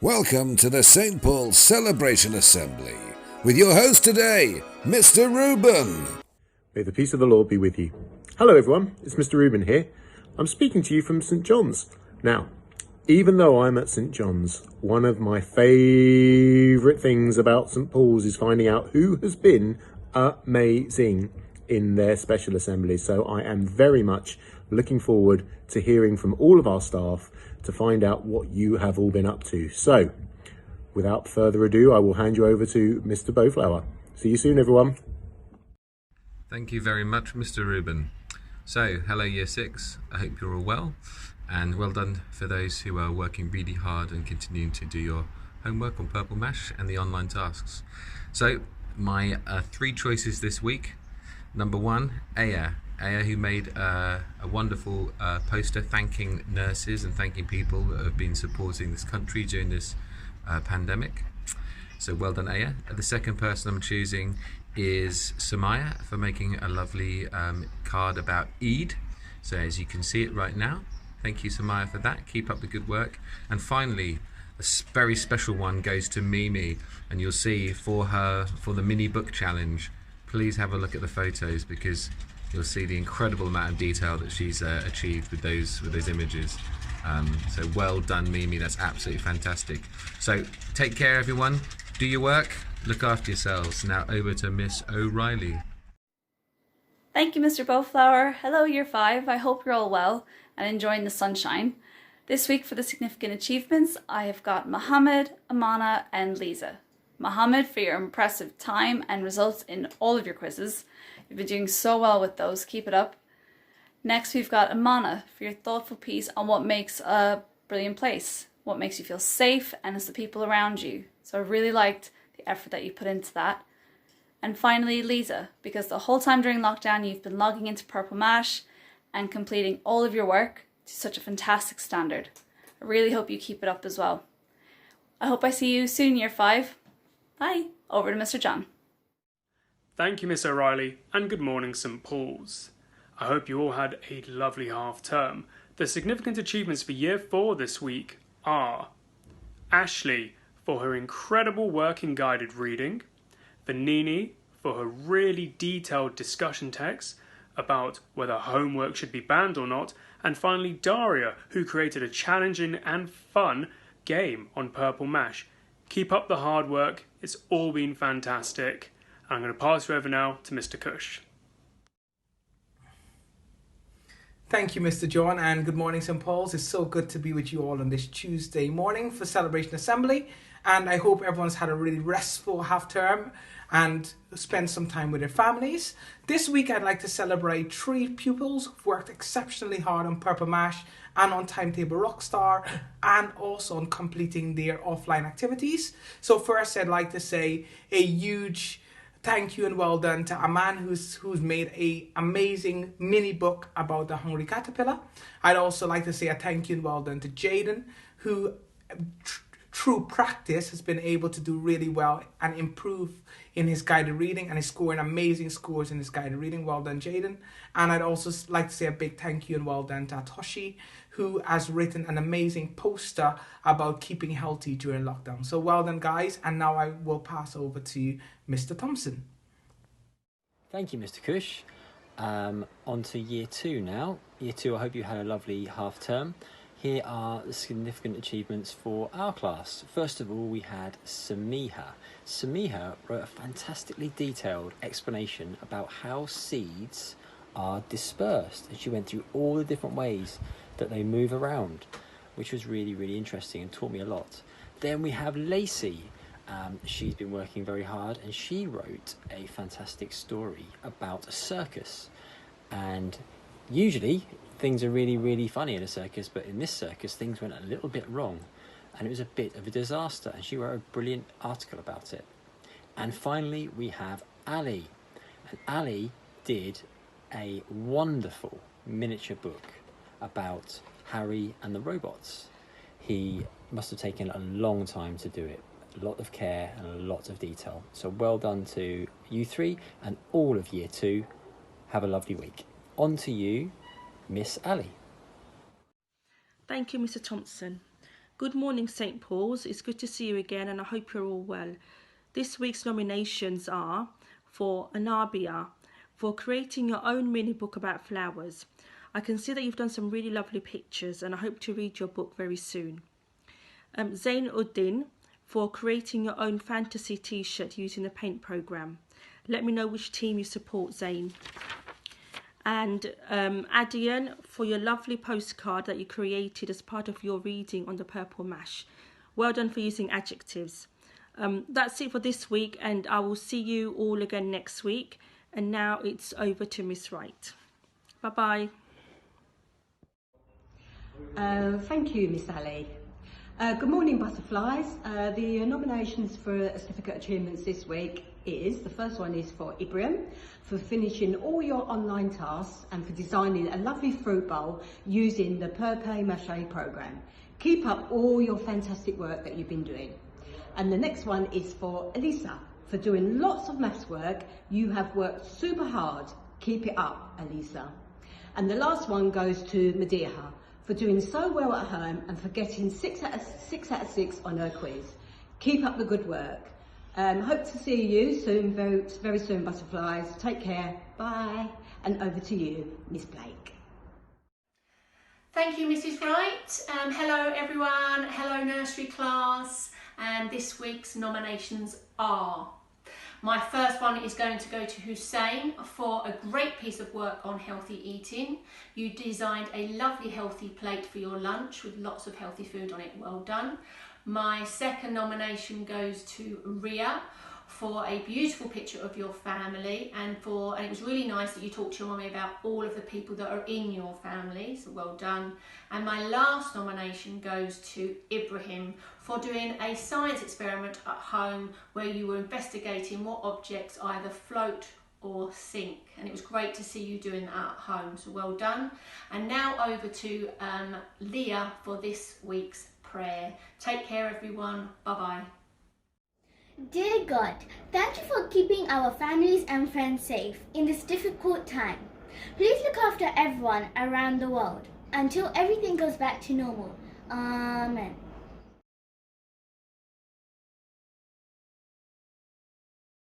Welcome to the St. Paul's Celebration Assembly with your host today, Mr. Reuben. May the peace of the Lord be with you. Hello everyone, it's Mr. Reuben here. I'm speaking to you from St. John's. Now, even though I'm at St. John's, one of my favourite things about St. Paul's is finding out who has been amazing in their special assembly. So I am very much looking forward to hearing from all of our staff to find out what you have all been up to. So, without further ado, I will hand you over to Mr. Bowflower. See you soon, everyone. Thank you very much, Mr. Reuben. So, hello Year 6, I hope you're all well, and well done for those who are working really hard and continuing to do your homework on Purple Mash and the online tasks. So, my three choices this week. Number one, Aya, who made a wonderful poster thanking nurses and thanking people that have been supporting this country during this pandemic. So well done, Aya. The second person I'm choosing is Samaya for making a lovely card about Eid. So as you can see it right now, thank you, Samaya, for that. Keep up the good work. And finally, a very special one goes to Mimi, and you'll see for the mini book challenge. Please have a look at the photos because you'll see the incredible amount of detail that she's achieved with those images. So well done, Mimi. That's absolutely fantastic. So take care, everyone. Do your work. Look after yourselves. Now over to Miss O'Reilly. Thank you, Mr. Bowflower. Hello, Year 5. I hope you're all well and enjoying the sunshine. This week for the significant achievements, I have got Mohammed, Amana and Lisa. Mohammed, for your impressive time and results in all of your quizzes. You've been doing so well with those. Keep it up. Next, we've got Amana for your thoughtful piece on what makes a brilliant place, what makes you feel safe, and it's the people around you. So I really liked the effort that you put into that. And finally, Lisa, because the whole time during lockdown, you've been logging into Purple Mash and completing all of your work to such a fantastic standard. I really hope you keep it up as well. I hope I see you soon, Year 5. Bye. Over to Mr. John. Thank you, Miss O'Reilly, and good morning, St. Paul's. I hope you all had a lovely half term. The significant achievements for Year 4 this week are Ashley for her incredible work in guided reading, Vanini for her really detailed discussion text about whether homework should be banned or not, and finally Daria, who created a challenging and fun game on Purple Mash. Keep up the hard work, it's all been fantastic. I'm going to pass you over now to Mr. Kersh. Thank you, Mr. John, and good morning, St. Paul's. It's so good to be with you all on this Tuesday morning for Celebration Assembly, and I hope everyone's had a really restful half term and spent some time with their families. This week, I'd like to celebrate 3 pupils who've worked exceptionally hard on Purple Mash and on Timetable Rockstar, and also on completing their offline activities. So first, I'd like to say a huge thank you and well done to a man who's made an amazing mini book about the hungry caterpillar. I'd also like to say a thank you and well done to Jaden, who through practice has been able to do really well and improve in his guided reading, and is scoring amazing scores in his guided reading. Well done, Jaden. And I'd also like to say a big thank you and well done to Atoshi, who has written an amazing poster about keeping healthy during lockdown. So well done, guys. And now I will pass over to Mr. Thompson. Thank you, Mr. Kush. On to Year 2 now. Year 2, I hope you had a lovely half term. Here are the significant achievements for our class. First of all, we had Samiha. Samiha wrote a fantastically detailed explanation about how seeds are dispersed, and she went through all the different ways that they move around, which was really, really interesting and taught me a lot. Then we have Lacey. She's been working very hard, and she wrote a fantastic story about a circus. And usually things are really, really funny in a circus, but in this circus things went a little bit wrong, and it was a bit of a disaster, and she wrote a brilliant article about it. And finally we have Ali, and Ali did a wonderful miniature book about Harry and the robots. He must have taken a long time to do it, a lot of care and a lot of detail. So well done to you 3 and all of Year 2. Have a lovely week. On to you, Miss Ali. Thank you, Mr. Thompson. Good morning, St. Paul's. It's good to see you again, and I hope you're all well. This week's nominations are for Anabia, for creating your own mini book about flowers. I can see that you've done some really lovely pictures, and I hope to read your book very soon. Zain Uddin, for creating your own fantasy t-shirt using the paint program. Let me know which team you support, Zain. And Adian, for your lovely postcard that you created as part of your reading on the Purple Mash. Well done for using adjectives. That's it for this week, and I will see you all again next week. And now it's over to Miss Wright. Bye-bye. Thank you, Miss Ali. Good morning, butterflies. The nominations for certificate achievements this week is, the first one is for Ibrahim, for finishing all your online tasks and for designing a lovely fruit bowl using the Papier-Mâché program. Keep up all your fantastic work that you've been doing. And the next one is for Elisa, for doing lots of maths work. You have worked super hard. Keep it up, Elisa. And the last one goes to Mediha, for doing so well at home and for getting 6 out of 6 on her quiz. Keep up the good work. Hope to see you soon, very soon, butterflies. Take care. Bye. And over to you, Miss Blake. Thank you, Mrs. Wright. Hello, everyone. Hello, nursery class. And this week's nominations are: my first one is going to go to Hussein for a great piece of work on healthy eating. You designed a lovely healthy plate for your lunch with lots of healthy food on it. Well done. My second nomination goes to Ria for a beautiful picture of your family, and it was really nice that you talked to your mummy about all of the people that are in your family, so well done. And my last nomination goes to Ibrahim for doing a science experiment at home where you were investigating what objects either float or sink, and it was great to see you doing that at home, so well done. And now over to Leah for this week's prayer. Take care, everyone. Bye-bye. Dear God, thank you for keeping our families and friends safe in this difficult time. Please look after everyone around the world until everything goes back to normal. Amen.